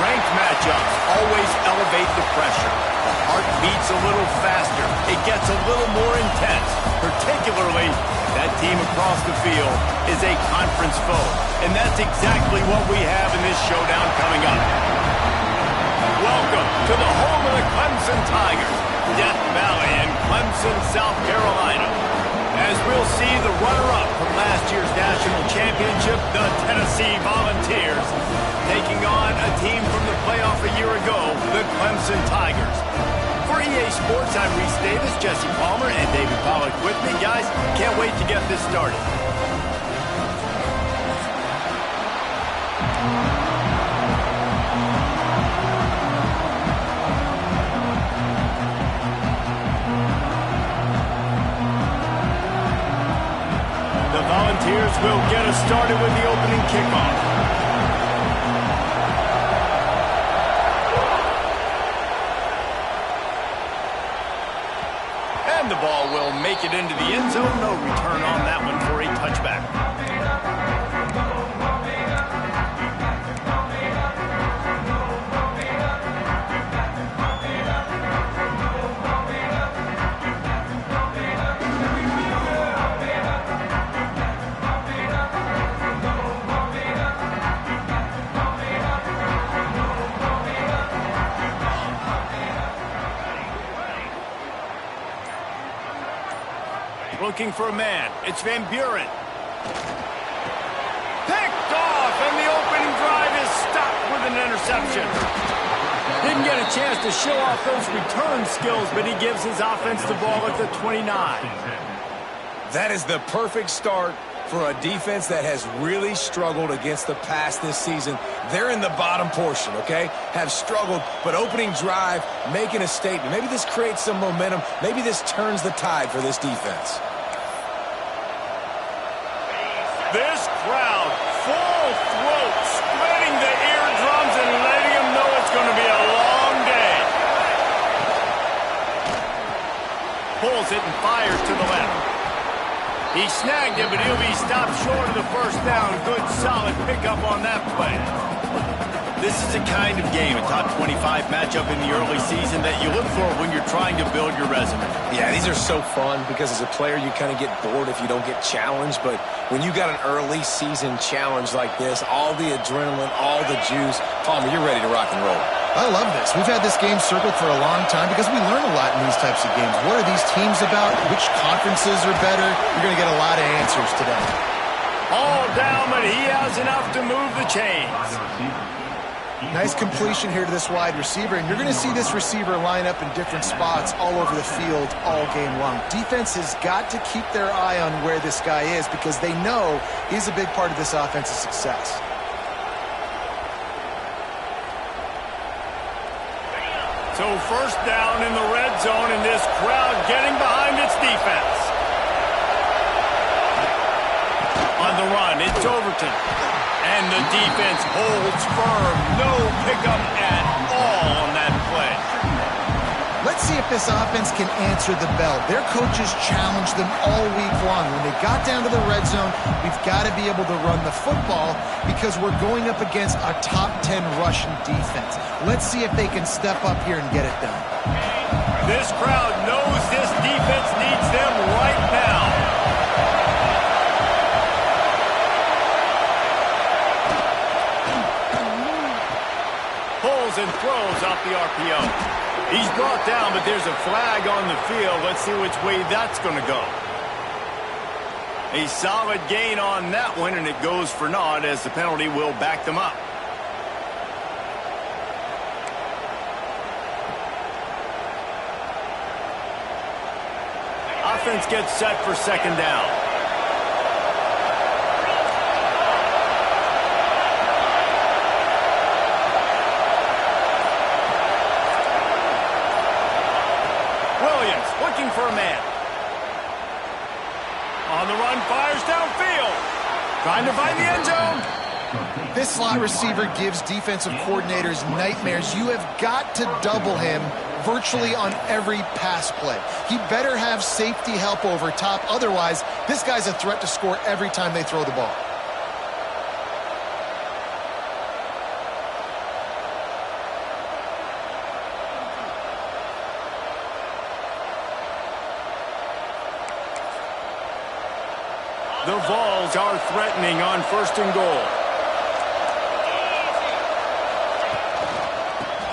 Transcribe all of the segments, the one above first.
Ranked matchups always elevate the pressure. The heart beats a little faster. It gets a little more intense. Particularly, that team across the field is a conference foe. And that's exactly what we have in this showdown coming up. Welcome to the home of the Clemson Tigers, Death Valley in Clemson, South Carolina. As we'll see the runner-up from last year's national championship, the Tennessee Volunteers, taking on a team from the playoff a year ago, the Clemson Tigers. For EA Sports, I'm Reese Davis, Jesse Palmer, and David Pollack with me. Guys, can't wait to get this started. The Volunteers will get us started with the opening kickoff. And the ball will make it into the end zone. No return on that one for a touchback. Looking for a man. It's Van Buren. Picked off, and the opening drive is stopped with an interception. Didn't get a chance to show off those return skills, but he gives his offense the ball at the 29. That is the perfect start for a defense that has really struggled against the pass this season. They're in the bottom portion, okay? Have struggled, but opening drive, making a statement. Maybe this creates some momentum. Maybe this turns the tide for this defense. This crowd, full throat, splitting the eardrums and letting them know it's going to be a long day. Pulls it and fires to the left. He snagged it, but he'll be stopped short of the first down. Good, solid pickup on that play. This is a kind of game, a top 25 matchup in the early season that you look for when you're trying to build your resume. Yeah, these are so fun because as a player you kind of get bored if you don't get challenged, but when you got an early season challenge like this, all the adrenaline, all the juice, Palmer, you're ready to rock and roll. I love this. We've had this game circled for a long time because we learn a lot in these types of games. What are these teams about? Which conferences are better? You're going to get a lot of answers today. All down, but he has enough to move the chains. Nice completion here to this wide receiver, and you're going to see this receiver line up in different spots all over the field all game long. Defense has got to keep their eye on where this guy is because they know he's a big part of this offense's success. So first down in the red zone, and this crowd getting behind its defense. On the run, it's Overton. And the defense holds firm. No pickup at all on that play. Let's see if this offense can answer the bell. Their coaches challenged them all week long. When they got down to the red zone, we've got to be able to run the football because we're going up against our top 10 rushing defense. Let's see if they can step up here and get it done. This crowd knows this defense needs them right now. Pulls and throws off the RPO. He's brought down, but there's a flag on the field. Let's see which way that's going to go. A solid gain on that one, and it goes for naught as the penalty will back them up. Offense gets set for second down. Williams looking for a man. On the run, fires downfield. Trying to find the end zone. This slot receiver gives defensive coordinators nightmares. You have got to double him virtually on every pass play. He better have safety help over top. Otherwise, this guy's a threat to score every time they throw the ball. The Vols are threatening on 1st and goal.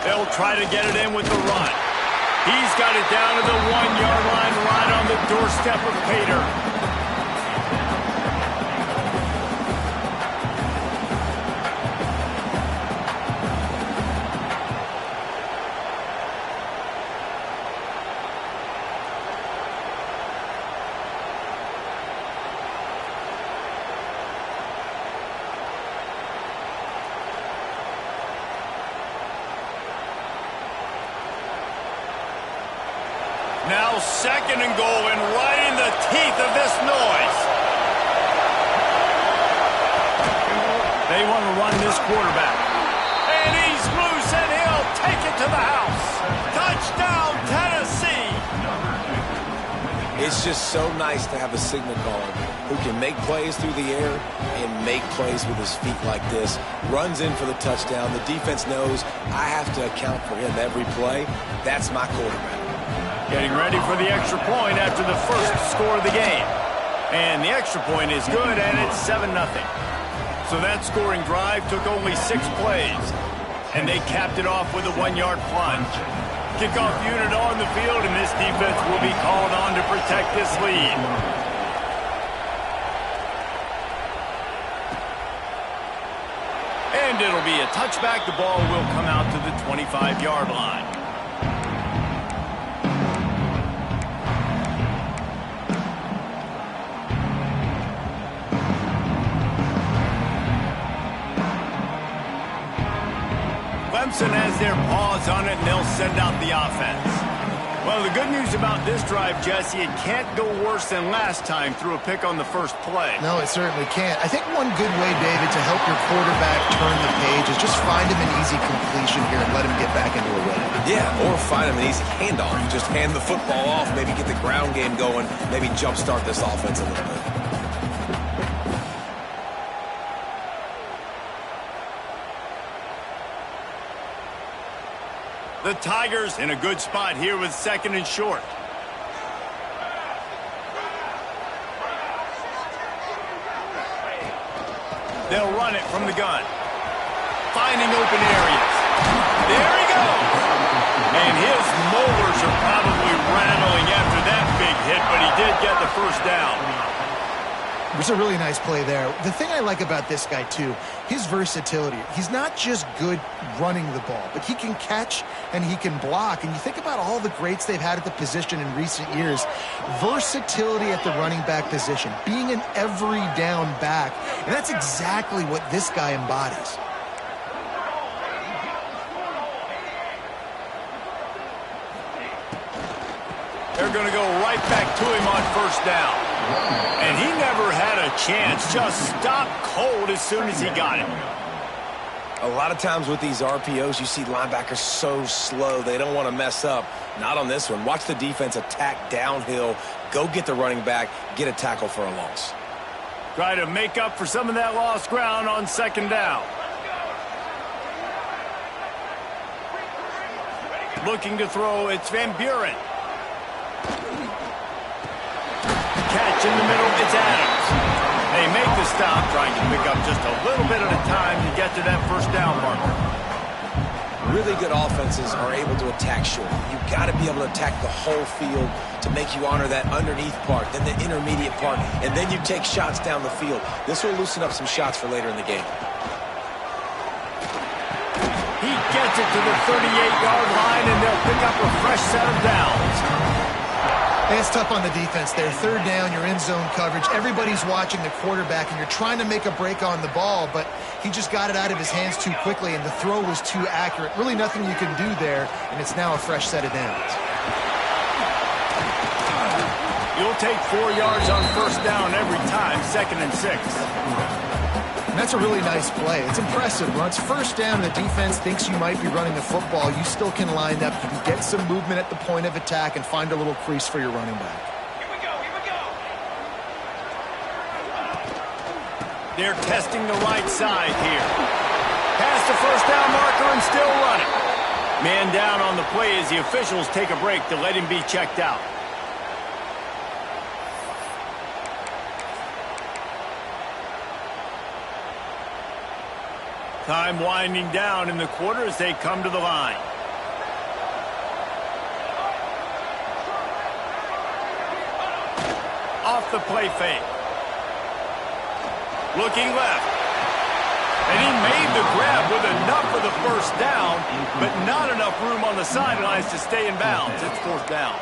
They'll try to get it in with the run. He's got it down to the 1-yard line right on the doorstep of Pater. Now 2nd and goal, and right in the teeth of this noise. They want to run this quarterback. And he's loose, and he'll take it to the house. Touchdown, Tennessee. It's just so nice to have a signal caller who can make plays through the air and make plays with his feet like this. Runs in for the touchdown. The defense knows I have to account for him every play. That's my quarterback. Getting ready for the extra point after the first score of the game. And the extra point is good, and it's 7-0. So that scoring drive took only 6 plays. And they capped it off with a 1-yard plunge. Kickoff unit on the field, and this defense will be called on to protect this lead. And it'll be a touchback. The ball will come out to the 25-yard line. Clemson has their paws on it, and they'll send out the offense. Well, the good news about this drive, Jesse, it can't go worse than last time through a pick on the first play. No, it certainly can't. I think one good way, David, to help your quarterback turn the page is just find him an easy completion here and let him get back into a rhythm. Yeah, or find him an easy handoff. Just hand the football off, maybe get the ground game going, maybe jumpstart this offense a little bit. The Tigers in a good spot here with 2nd and short. They'll run it from the gun. Finding open areas. There he goes. And his molars are probably rattling after that big hit, but he did get the first down. It was a really nice play there. The thing I like about this guy, too, his versatility. He's not just good running the ball, but he can catch and he can block. And you think about all the greats they've had at the position in recent years. Versatility at the running back position, being an every down back. And that's exactly what this guy embodies. They're going to go right back to him on 1st down. And he never had a chance. Just stopped cold as soon as he got it. A lot of times with these RPOs, you see linebackers so slow, they don't want to mess up. Not on this one. Watch the defense attack downhill, go get the running back, get a tackle for a loss. Try to make up for some of that lost ground on 2nd down. Looking to throw, it's Van Buren. Catch in the middle, it's Adams. They make the stop, trying to pick up just a little bit at a time to get to that 1st down marker. Really good offenses are able to attack short. You've got to be able to attack the whole field to make you honor that underneath part, then the intermediate part, and then you take shots down the field. This will loosen up some shots for later in the game. He gets it to the 38-yard line, and they'll pick up a fresh set of downs. It's tough on the defense there. 3rd down, you're in zone coverage. Everybody's watching the quarterback, and you're trying to make a break on the ball, but he just got it out of his hands too quickly, and the throw was too accurate. Really nothing you can do there, and it's now a fresh set of downs. You'll take 4 yards on 1st down every time, 2nd and 6. And that's a really nice play. It's impressive. When it's 1st down, the defense thinks you might be running the football. You still can line up. You can get some movement at the point of attack and find a little crease for your running back. Here we go, here we go. They're testing the right side here. Past the 1st down marker and still running. Man down on the play as the officials take a break to let him be checked out. Time winding down in the quarter as they come to the line. Off the play fake. Looking left. And he made the grab with enough for the first down, but not enough room on the sidelines to stay in bounds. It's fourth down.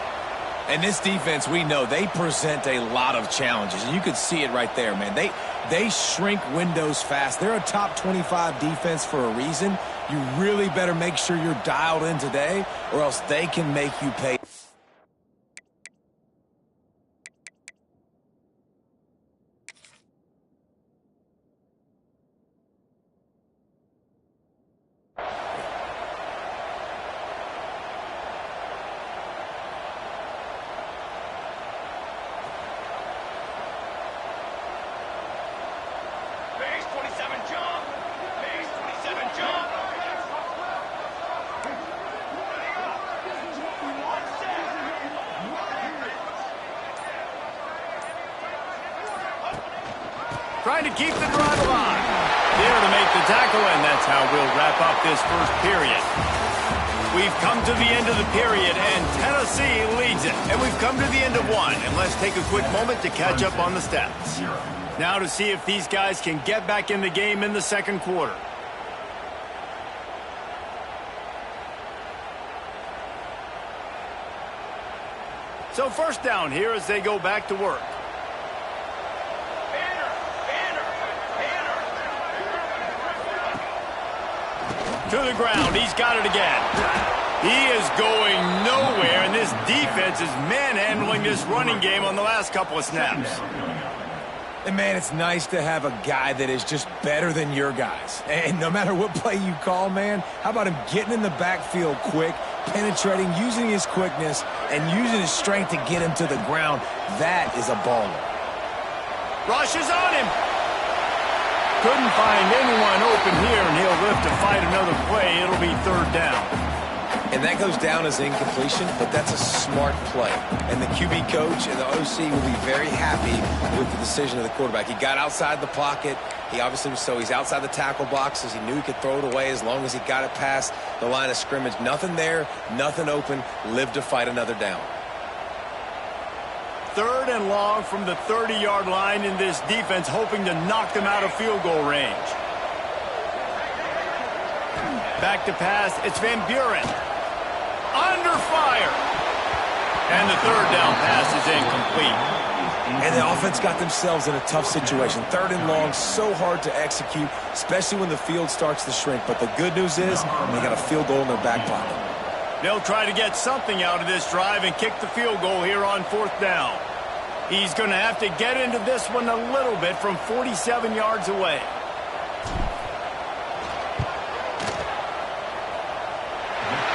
And this defense, we know, they present a lot of challenges. And you could see it right there, man. They shrink windows fast. They're a top 25 defense for a reason. You really better make sure you're dialed in today, or else they can make you pay. Trying to keep the drive alive. There to make the tackle, and that's how we'll wrap up this first period. We've come to the end of the period, and Tennessee leads it. And we've come to the end of one, and let's take a quick moment to catch up on the stats. Now to see if these guys can get back in the game in the second quarter. So first down here as they go back to work. To the ground. He's got it again. He is going nowhere, and this defense is manhandling this running game on the last couple of snaps. And, man, it's nice to have a guy that is just better than your guys. And no matter what play you call, man, how about him getting in the backfield quick, penetrating, using his quickness, and using his strength to get him to the ground? That is a baller. Rush is on him. Couldn't find anyone open here, and he'll live to fight another play. It'll be third down. And that goes down as incompletion, but that's a smart play. And the QB coach and the OC will be very happy with the decision of the quarterback. He got outside the pocket. He obviously was he's outside the tackle boxes. He knew he could throw it away as long as he got it past the line of scrimmage. Nothing there, nothing open. Live to fight another down. Third and long from the 30-yard line in this defense, hoping to knock them out of field goal range. Back to pass, it's Van Buren. Under fire. And the third down pass is incomplete. And the offense got themselves in a tough situation. Third and long, so hard to execute, especially when the field starts to shrink. But the good news is they got a field goal in their back pocket. They'll try to get something out of this drive and kick the field goal here on fourth down. He's going to have to get into this one a little bit from 47 yards away.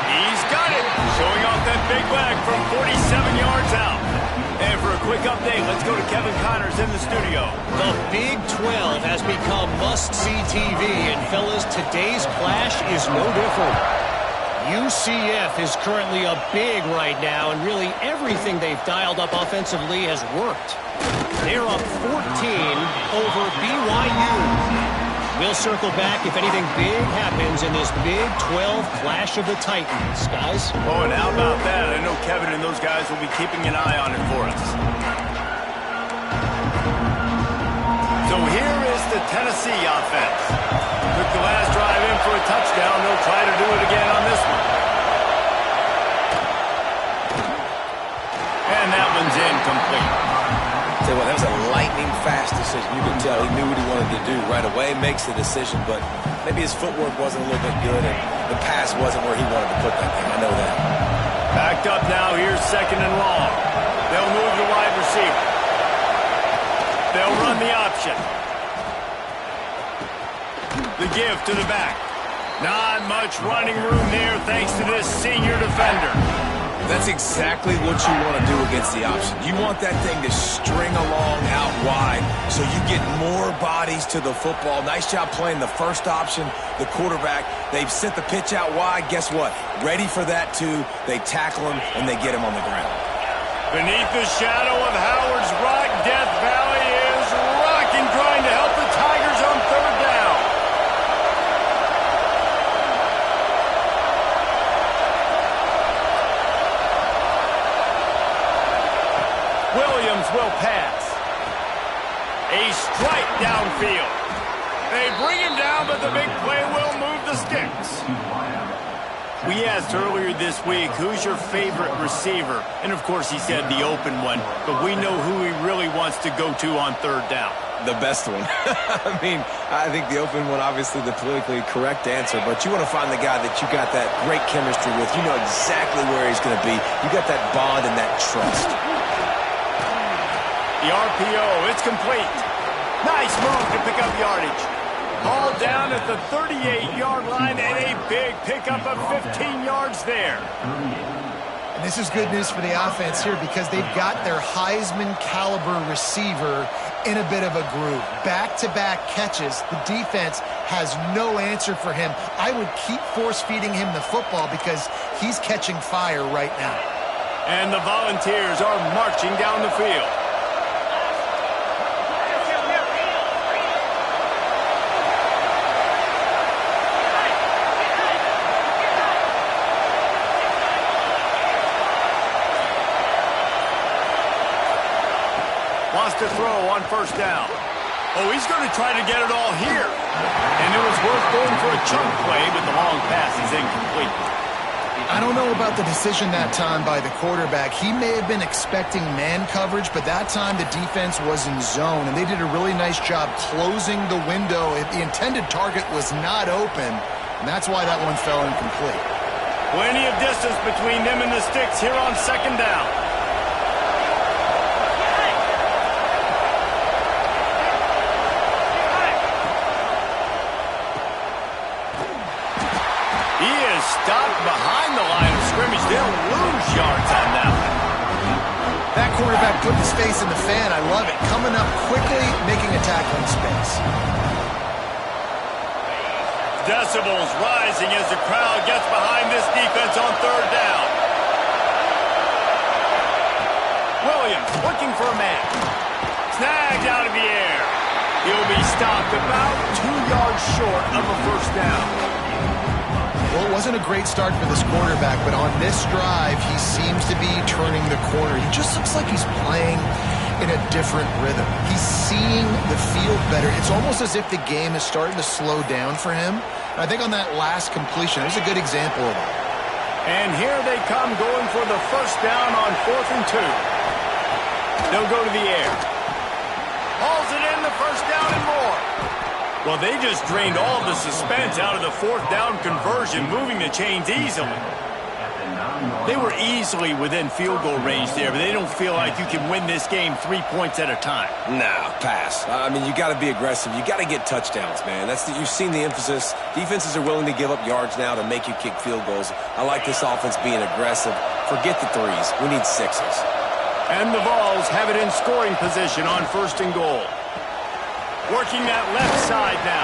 He's got it. Showing off that big leg from 47 yards out. And for a quick update, let's go to Kevin Connors in the studio. The Big 12 has become must-see TV, and fellas, today's clash is no different. UCF is currently up big right now, and really everything they've dialed up offensively has worked. They're up 14 over BYU. We'll circle back if anything big happens in this Big 12 clash of the Titans, guys. Oh, and how about that? I know Kevin and those guys will be keeping an eye on it for us. So here is the Tennessee offense. Took the last drive in for a touchdown. They'll try to do it again on this one. And that one's incomplete. Tell you what, that was a lightning-fast decision. You could tell he knew what he wanted to do right away, makes the decision, but maybe his footwork wasn't a little bit good, and the pass wasn't where he wanted to put that thing. I know that. Backed up now. Here's second and long. They'll move the wide receiver. They'll run the option. The give to the back. Not much running room there thanks to this senior defender. That's exactly what you want to do against the option. You want that thing to string along out wide so you get more bodies to the football. Nice job playing the first option, the quarterback. They've sent the pitch out wide. Guess what? Ready for that, too. They tackle him, and they get him on the ground. Beneath the shadow of Howard's Rock, Death Valley is rocking, trying to help the Tigers on third down. will pass. A strike downfield. They bring him down, but the big play will move the sticks. We asked earlier this week, who's your favorite receiver? And, of course, he said the open one, but we know who he really wants to go to on third down. The best one. I mean, I think the open one, obviously the politically correct answer, but you want to find the guy that you got that great chemistry with. You know exactly where he's going to be. You got that bond and that trust. The RPO, it's complete. Nice move to pick up yardage. All down at the 38-yard line and a big pickup of 15 yards there. And this is good news for the offense here because they've got their Heisman-caliber receiver in a bit of a groove. Back-to-back catches. The defense has no answer for him. I would keep force-feeding him the football because he's catching fire right now. And the Volunteers are marching down the field. Wants to throw on first down. Oh, he's going to try to get it all here. And it was worth going for a chunk play, but the long pass is incomplete. I don't know about the decision that time by the quarterback. He may have been expecting man coverage, but that time the defense was in zone, and they did a really nice job closing the window. The intended target was not open, and that's why that one fell incomplete. Plenty of distance between them and the sticks here on second down. Stopped behind the line of scrimmage. They'll lose yards on that one. That quarterback put his face in the fan. I love it. Coming up quickly, making a tackle in space. Decibels rising as the crowd gets behind this defense on third down. Williams looking for a man. Snagged out of the air. He'll be stopped about 2 yards short of a first down. Well, it wasn't a great start for this quarterback, but on this drive, he seems to be turning the corner. He just looks like he's playing in a different rhythm. He's seeing the field better. It's almost as if the game is starting to slow down for him. I think on that last completion, it was a good example of it. And here they come going for the first down on 4th and 2. They'll go to the air. Hauls it in, the first down and more. Well, they just drained all the suspense out of the fourth down conversion, moving the chains easily. They were easily within field goal range there, but they don't feel like you can win this game 3 points at a time. No, pass. I mean, you got to be aggressive. You got to get touchdowns, man. You've seen the emphasis. Defenses are willing to give up yards now to make you kick field goals. I like this offense being aggressive. Forget the threes. We need sixes. And the Vols have it in scoring position on 1st and goal. Working that left side now.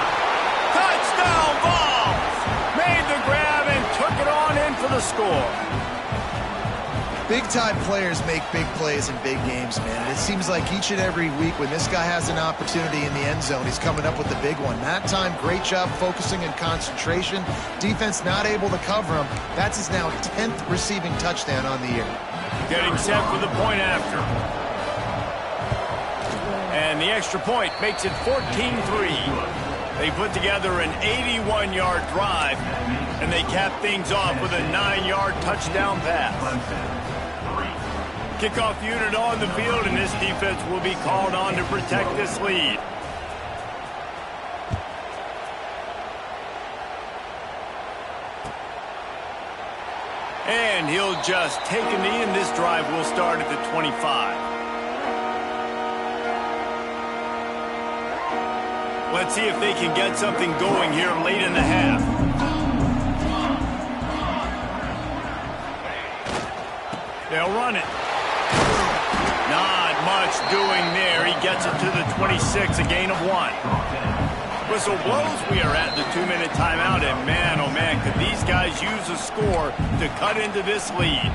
Touchdown, Vols! Made the grab and took it on in for the score. Big-time players make big plays in big games, man. And it seems like each and every week when this guy has an opportunity in the end zone, he's coming up with the big one. That time, great job focusing and concentration. Defense not able to cover him. That's his now 10th receiving touchdown on the year. Getting set for the point after. And the extra point makes it 14-3. They put together an 81-yard drive, and they cap things off with a 9-yard touchdown pass. Kickoff unit on the field, and this defense will be called on to protect this lead. And he'll just take a knee, and this drive will start at the 25. Let's see if they can get something going here late in the half. They'll run it. Not much doing there. He gets it to the 26, a gain of 1. Whistle blows. We are at the 2-minute timeout, and man, oh man, could these guys use a score to cut into this lead.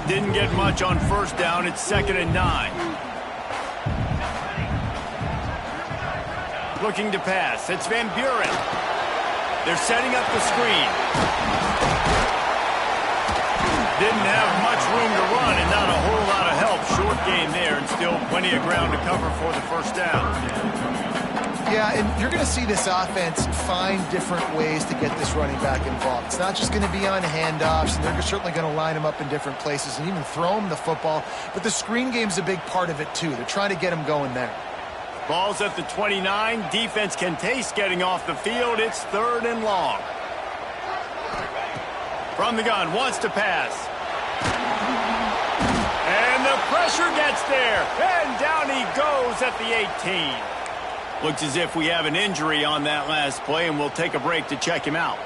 Didn't get much on first down. It's 2nd and 9. Looking to pass. It's Van Buren. They're setting up the screen. Didn't have much room to run and not a whole lot of help. Short gain there and still plenty of ground to cover for the first down. Yeah, and you're going to see this offense find different ways to get this running back involved. It's not just going to be on handoffs, and they're certainly going to line him up in different places and even throw him the football. But the screen game's a big part of it, too. They're trying to get him going there. Ball's at the 29. Defense can taste getting off the field. It's 3rd and long. From the gun, wants to pass. And the pressure gets there. And down he goes at the 18. Looks as if we have an injury on that last play, and we'll take a break to check him out.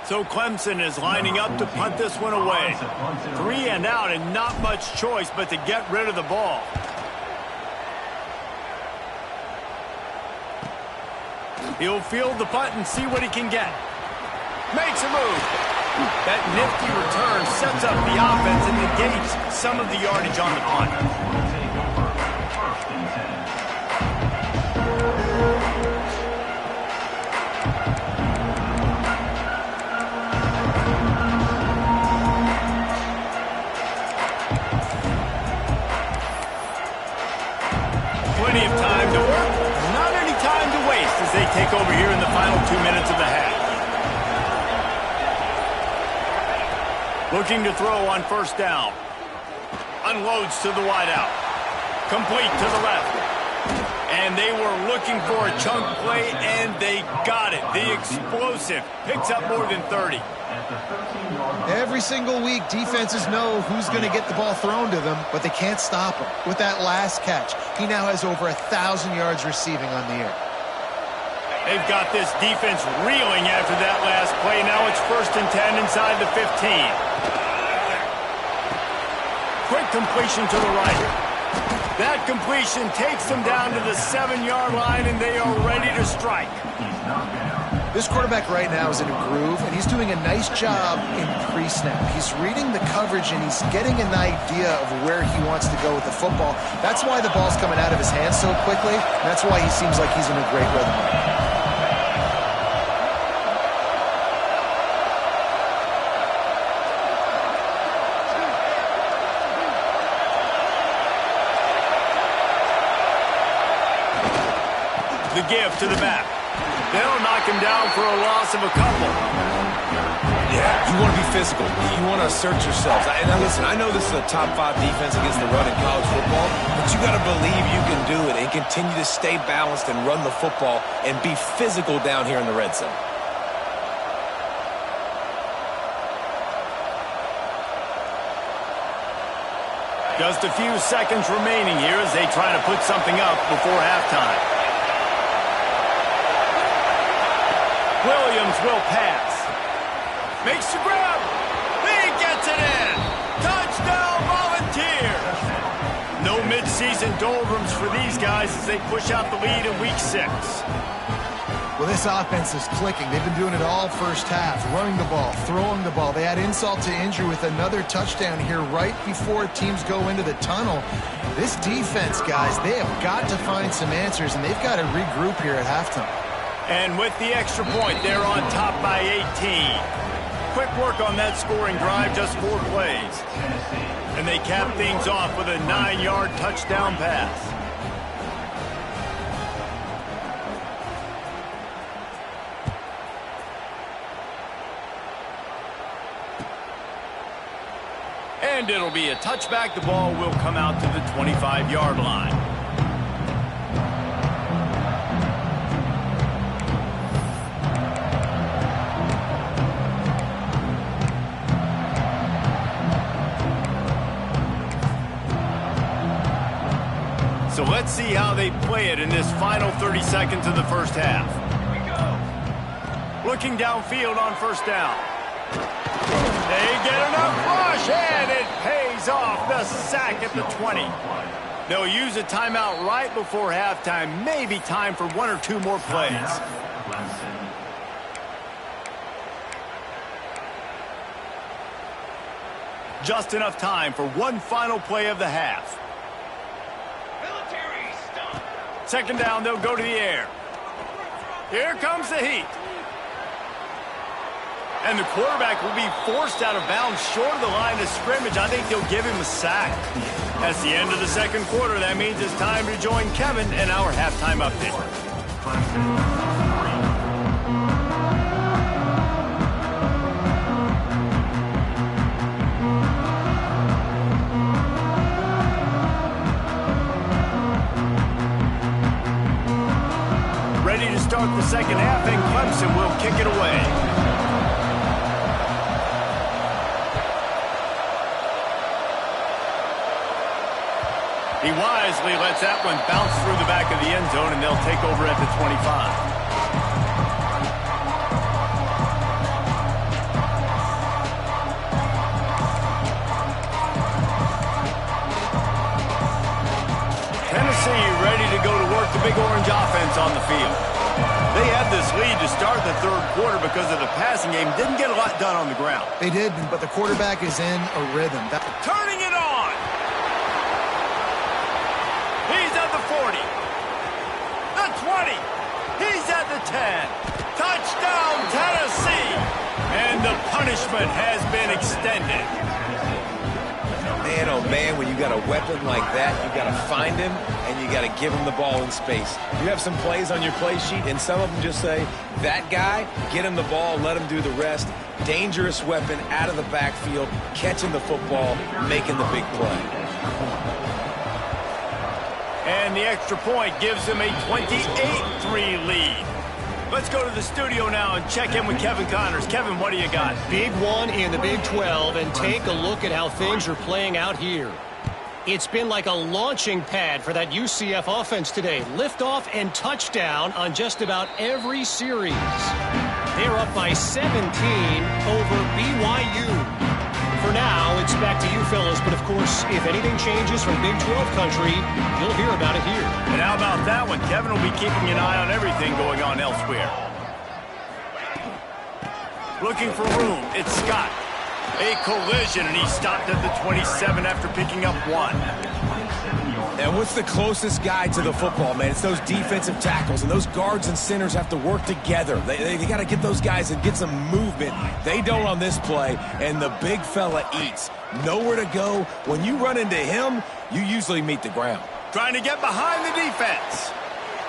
So Clemson is lining up to punt this one away. 3 and out and not much choice but to get rid of the ball. He'll field the punt and see what he can get. Makes a move. That nifty return sets up the offense and negates some of the yardage on the punt. Plenty of time to work. Not any time to waste as they take over here in the final 2 minutes of the half. Looking to throw on first down. Unloads to the wideout. Complete to the left. And they were looking for a chunk play, and they got it. The explosive picks up more than 30. Every single week, defenses know who's going to get the ball thrown to them, but they can't stop him. With that last catch, he now has over 1,000 yards receiving on the air. They've got this defense reeling after that last play. Now it's 1st and 10 inside the 15. Quick completion to the right. That completion takes them down to the 7-yard line, and they are ready to strike. This quarterback right now is in a groove, and he's doing a nice job in pre-snap. He's reading the coverage, and he's getting an idea of where he wants to go with the football. That's why the ball's coming out of his hands so quickly, and that's why he seems like he's in a great rhythm. The give to the back. They'll knock him down for a loss of a couple. Yeah, you want to be physical. You want to assert yourselves. Now listen, I know this is a top 5 defense against the run in college football, but you got to believe you can do it and continue to stay balanced and run the football and be physical down here in the red zone. Just a few seconds remaining here as they try to put something up before halftime. Williams will pass. Makes the grab. He gets it in. Touchdown Volunteers. No midseason doldrums for these guys as they push out the lead in week 6. Well, this offense is clicking. They've been doing it all first half, running the ball, throwing the ball. They had insult to injury with another touchdown here right before teams go into the tunnel. This defense, guys, they have got to find some answers, and they've got to regroup here at halftime. And with the extra point, they're on top by 18. Quick work on that scoring drive, just 4 plays. And they cap things off with a 9-yard touchdown pass. And it'll be a touchback. The ball will come out to the 25-yard line. So let's see how they play it in this final 30 seconds of the first half. Looking downfield on first down. They get enough rush, and it pays off. The sack at the 20. They'll use a timeout right before halftime. Maybe time for 1 or 2 more plays. Just enough time for one final play of the half. Second down, they'll go to the air. Here comes the heat. And the quarterback will be forced out of bounds short of the line of scrimmage. I think they'll give him a sack. That's the end of the second quarter. That means it's time to join Kevin in our halftime update. Ready to start the second half, and Clemson will kick it away. He wisely lets that one bounce through the back of the end zone, and they'll take over at the 25. Tennessee ready to go to work the big orange offense on the field. They had this lead to start the third quarter because of the passing game. Didn't get a lot done on the ground. They did, but the quarterback is in a rhythm. Turning it on! He's at the 40. The 20. He's at the 10. Touchdown, Tennessee! And the punishment has been extended. Man, oh man, when you got a weapon like that, you got to find him and you got to give him the ball in space. You have some plays on your play sheet, and some of them just say, that guy, get him the ball, let him do the rest. Dangerous weapon out of the backfield, catching the football, making the big play. And the extra point gives him a 28-3 lead. Let's go to the studio now and check in with Kevin Connors. Kevin, what do you got? Big one in the Big 12, and take a look at how things are playing out here. It's been like a launching pad for that UCF offense today. Liftoff and touchdown on just about every series. They're up by 17 over BYU. For now, it's back to you fellas, but of course, if anything changes from Big 12 country, you'll hear about it here. And how about that one? Kevin will be keeping an eye on everything going on elsewhere. Looking for room, it's Scott. A collision, and he stopped at the 27 after picking up one. And what's the closest guy to the football, man? It's those defensive tackles, and those guards and centers have to work together. They got to get those guys and get some movement. They don't on this play, and the big fella eats. Nowhere to go. When you run into him, you usually meet the ground. Trying to get behind the defense.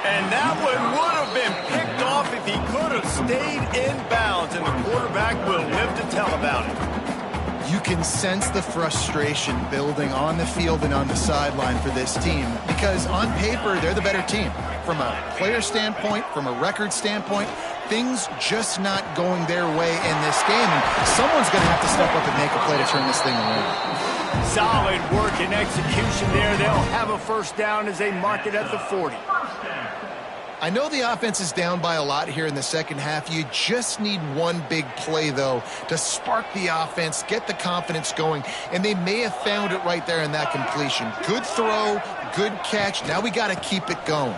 And that one would have been picked off if he could have stayed in bounds, and the quarterback will live to tell about it. You can sense the frustration building on the field and on the sideline for this team because on paper, they're the better team. From a player standpoint, from a record standpoint, things just not going their way in this game. And someone's going to have to step up and make a play to turn this thing around. Solid work and execution there. They'll have a first down as they mark it at the 40. I know the offense is down by a lot here in the second half. You just need one big play, though, to spark the offense, get the confidence going, and they may have found it right there in that completion. Good throw, good catch. Now we got to keep it going.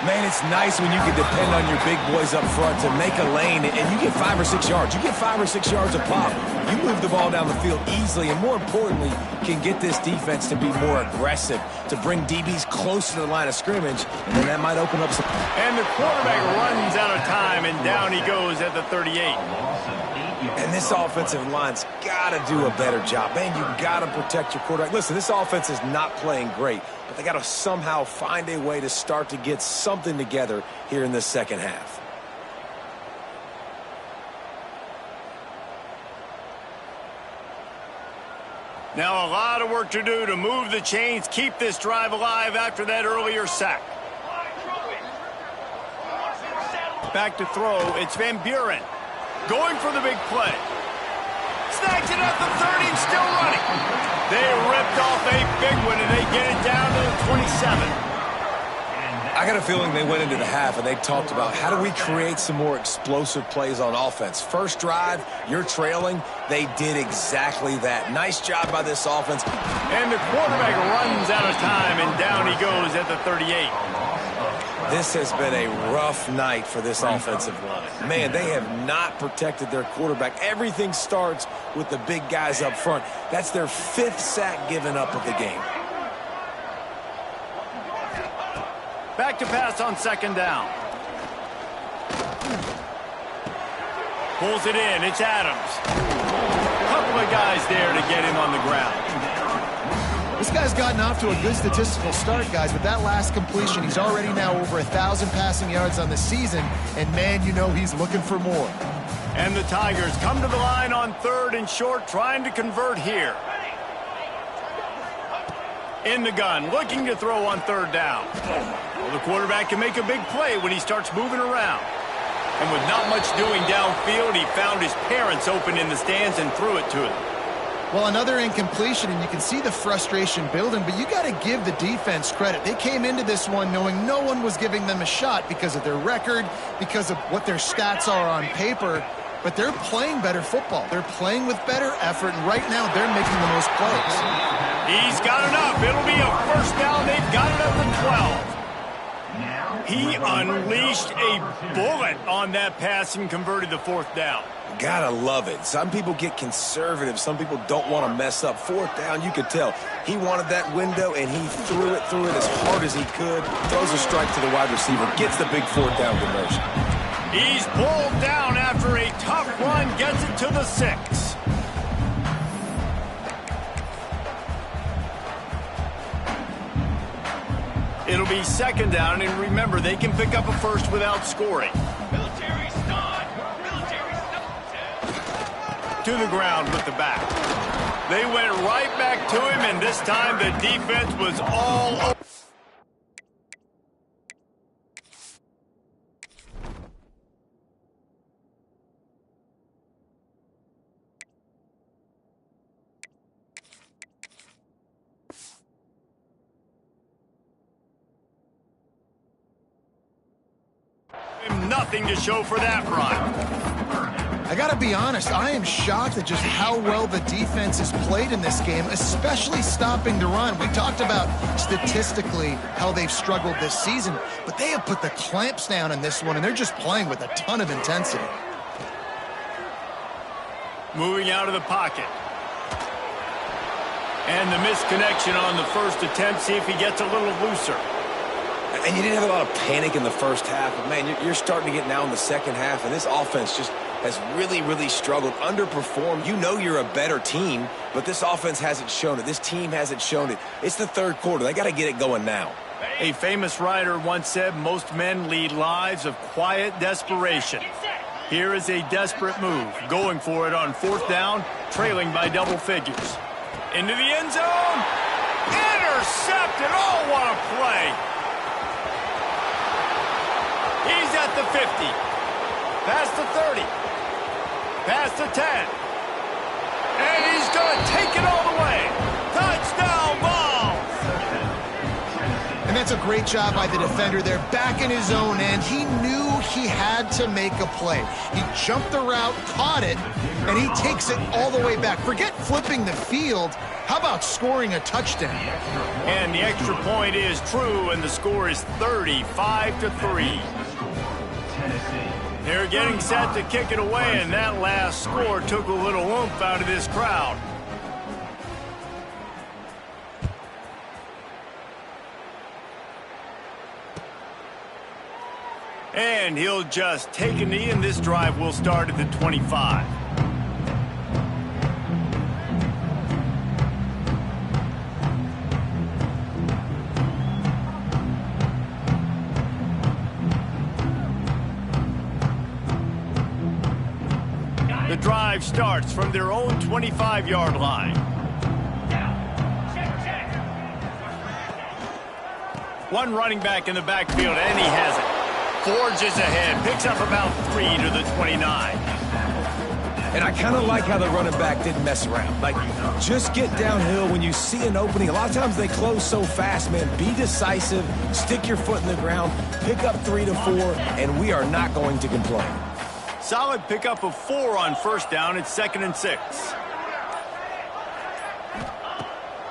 Man, it's nice when you can depend on your big boys up front to make a lane, and you get 5 or 6 yards. You get 5 or 6 yards a pop. You move the ball down the field easily, and more importantly, can get this defense to be more aggressive, to bring DBs close to the line of scrimmage, and then that might open up some... And the quarterback runs out of time, and down he goes at the 38. And this offensive line's got to do a better job. Man, you got to protect your quarterback. Listen, this offense is not playing great, but they got to somehow find a way to start to get something together here in this second half. Now a lot of work to do to move the chains, keep this drive alive after that earlier sack. Back to throw, it's Van Buren. Going for the big play. Snags it at the 30 and still running. They ripped off a big one, and they get it down to the 27. I got a feeling they went into the half and they talked about how do we create some more explosive plays on offense. First drive, you're trailing. They did exactly that. Nice job by this offense. And the quarterback runs out of time, and down he goes at the 38. This has been a rough night for this offensive line. Man, they have not protected their quarterback. Everything starts with the big guys up front. That's their 5th sack given up of the game. Back to pass on 2nd down. Pulls it in. It's Adams. Couple of guys there to get him on the ground. This guy's gotten off to a good statistical start, guys, but that last completion, he's already now over 1,000 passing yards on the season, and man, you know he's looking for more. And the Tigers come to the line on 3rd and short, trying to convert here. In the gun, looking to throw on 3rd down. Well, the quarterback can make a big play when he starts moving around. And with not much doing downfield, he found his parents open in the stands and threw it to him. Well, another incompletion, and you can see the frustration building, but you got to give the defense credit. They came into this one knowing no one was giving them a shot because of their record, because of what their stats are on paper, but they're playing better football. They're playing with better effort, and right now they're making the most plays. He's got enough. It'll be a 1st down. They've got it up to 12. He unleashed a bullet on that pass and converted the 4th down. Gotta love it. Some people get conservative. Some people don't want to mess up. 4th down, you could tell. He wanted that window, and he threw it as hard as he could. Throws a strike to the wide receiver. Gets the big 4th down conversion. He's pulled down after a tough run. Gets it to the 6. It'll be 2nd down, and remember, they can pick up a 1st without scoring. To the ground with the back. They went right back to him, and this time the defense was all over. Nothing to show for that run. I got to be honest, I am shocked at just how well the defense has played in this game, especially stopping the run. We talked about statistically how they've struggled this season, but they have put the clamps down in this one, and they're just playing with a ton of intensity. Moving out of the pocket. And the misconnection on the 1st attempt. See if he gets a little looser. And you didn't have a lot of panic in the 1st half, but man, you're starting to get now in the 2nd half, and this offense just has really struggled, underperformed. You know you're a better team, but this offense hasn't shown it. This team hasn't shown it. It's the 3rd quarter. They got to get it going now. A famous writer once said, most men lead lives of quiet desperation. Here is a desperate move, going for it on 4th down, trailing by double figures. Into the end zone. Intercepted. Oh, what a play. He's at the 50. Past the 30. Past the 10. And he's going to take it all the way. Touchdown ball. And that's a great job by the defender there, back in his own end. He knew he had to make a play. He jumped the route, caught it, and he takes it all the way back. Forget flipping the field. How about scoring a touchdown? And the extra point is true, and the score is 35-3. They're getting set to kick it away, and that last score took a little oomph out of this crowd. And he'll just take a knee, and this drive will start at the 25. The drive starts from their own 25-yard line. One running back in the backfield, and he has it. Forges ahead, picks up about 3 to the 29. And I kind of like how the running back didn't mess around. Like, just get downhill when you see an opening. A lot of times they close so fast, man. Be decisive, stick your foot in the ground, pick up 3 to 4, and we are not going to complain. Solid pickup of 4 on 1st down. It's 2nd and 6.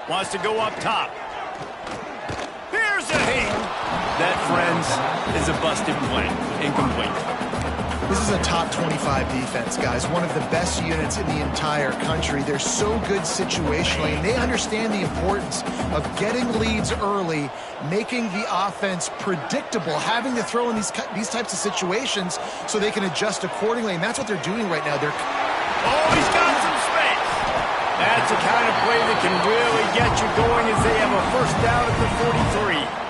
Wants to go up top. Here's a hit. That, friends, is a busted play. Incomplete. This is a top 25 defense, guys. One of the best units in the entire country. They're so good situationally, and they understand the importance of getting leads early, making the offense predictable, having to throw in these types of situations so they can adjust accordingly, and that's what they're doing right now. Oh, he's got some space. That's the kind of play that can really get you going as they have a first down at the 43.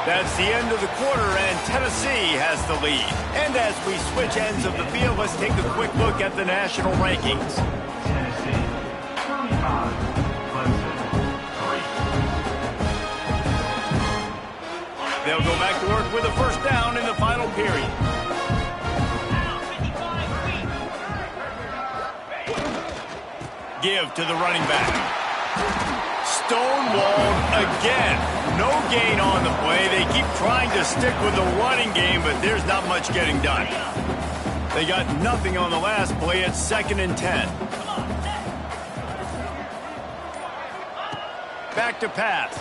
That's the end of the quarter, and Tennessee has the lead. And as we switch ends of the field, let's take a quick look at the national rankings. They'll go back to work with a first down in the final period. Give to the running back. Stonewalled again. No gain on the play. They keep trying to stick with the running game, but there's not much getting done. They got nothing on the last play. It's 2nd and 10. Back to pass.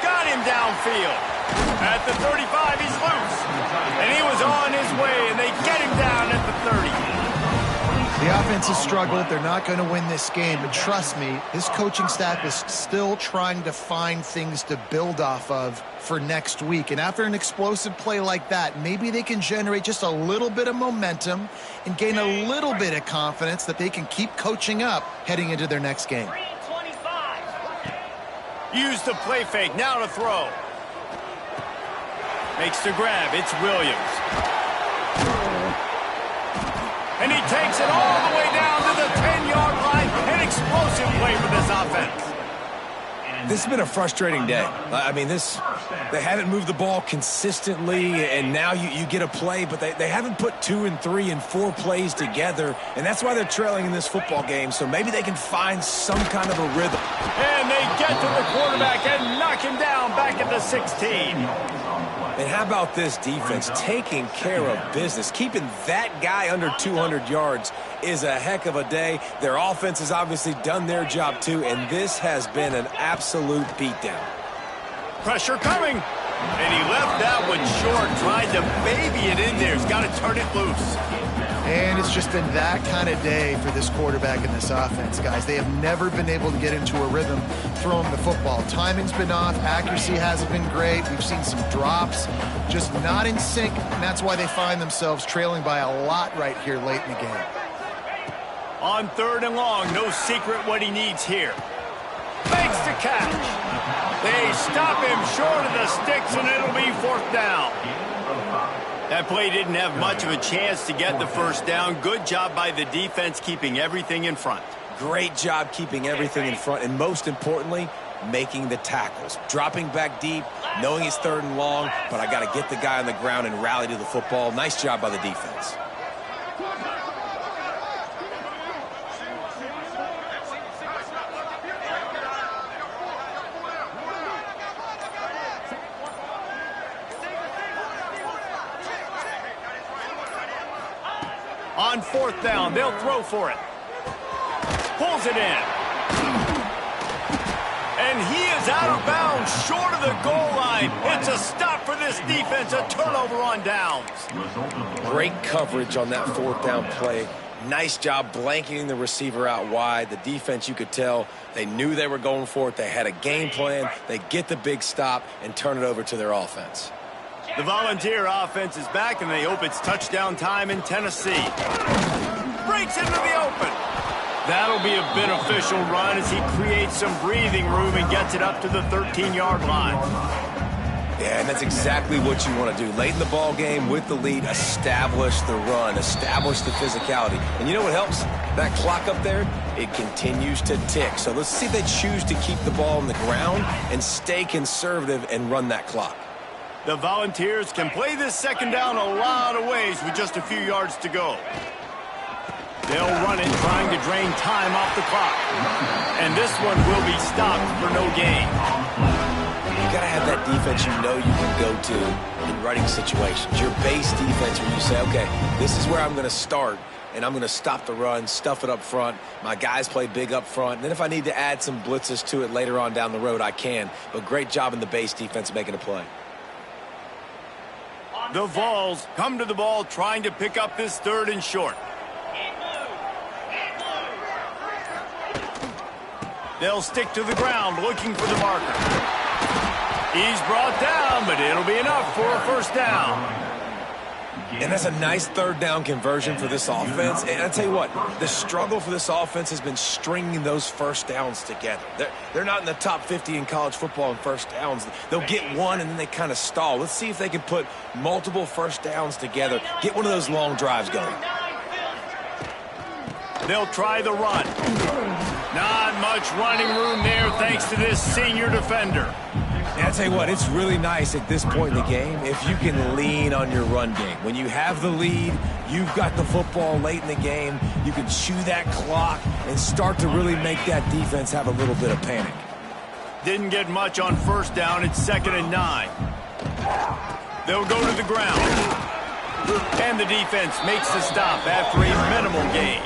Got him downfield. At the 35, he's loose. And he was on his way, and they get him down at the 30. The offense has struggled. They're not going to win this game. But trust me, this coaching staff is still trying to find things to build off of for next week. And after an explosive play like that, maybe they can generate just a little bit of momentum and gain a little bit of confidence that they can keep coaching up heading into their next game. Use the play fake. Now to throw. Makes the grab. It's Williams. And he takes it all the way down to the 10-yard line. An explosive play for this offense. This has been a frustrating day. I mean, they haven't moved the ball consistently, and now you get a play, but they haven't put 2 and 3 and 4 plays together, and that's why they're trailing in this football game, so maybe they can find some kind of a rhythm. And they get to the quarterback and knock him down back at the 16. And how about this defense taking care of business? Keeping that guy under 200 yards is a heck of a day. Their offense has obviously done their job too, and this has been an absolute beatdown. Pressure coming. And he left that one short, tried to baby it in there. He's got to turn it loose. And it's just been that kind of day for this quarterback and this offense, guys. They have never been able to get into a rhythm throwing the football. Timing's been off. Accuracy hasn't been great. We've seen some drops, just not in sync, and that's why they find themselves trailing by a lot right here late in the game. On 3rd and long, no secret what he needs here. Makes the catch. They stop him short of the sticks, and it'll be 4th down. That play didn't have much of a chance to get the first down. Good job by the defense keeping everything in front. Great job keeping everything in front, and most importantly, making the tackles. Dropping back deep, knowing it's 3rd and long, but I got to get the guy on the ground and rally to the football. Nice job by the defense. On 4th down, they'll throw for it. Pulls it in. And he is out of bounds, short of the goal line. It's a stop for this defense, a turnover on downs. Great coverage on that 4th down play. Nice job blanketing the receiver out wide. The defense, you could tell, they knew they were going for it. They had a game plan. They get the big stop and turn it over to their offense. The Volunteer offense is back, and they hope it's touchdown time in Tennessee. Breaks into the open. That'll be a beneficial run as he creates some breathing room and gets it up to the 13-yard line. Yeah, and that's exactly what you want to do. Late in the ball game with the lead, establish the run, establish the physicality. And you know what helps? That clock up there, it continues to tick. So let's see if they choose to keep the ball on the ground and stay conservative and run that clock. The Volunteers can play this 2nd down a lot of ways with just a few yards to go. They'll run it, trying to drain time off the clock. And this one will be stopped for no gain. You got to have that defense you know you can go to in running situations. Your base defense when you say, okay, this is where I'm going to start. and I'm going to stop the run, stuff it up front. My guys play big up front. And then if I need to add some blitzes to it later on down the road, I can. But great job in the base defense making a play. The Vols come to the ball trying to pick up this 3rd and short. They'll stick to the ground looking for the marker. He's brought down, but it'll be enough for a 1st down. And that's a nice 3rd down conversion for this offense. And I tell you what, the struggle for this offense has been stringing those 1st downs together. They're not in the top 50 in college football in 1st downs. They'll get one, and then they kind of stall. Let's see if they can put multiple 1st downs together, get one of those long drives going. They'll try the run. Not much running room there thanks to this senior defender. And I tell you what, it's really nice at this point in the game if you can lean on your run game. When you have the lead, you've got the football late in the game, you can chew that clock and start to really make that defense have a little bit of panic. Didn't get much on 1st down. It's 2nd and 9. They'll go to the ground. And the defense makes the stop after a minimal gain.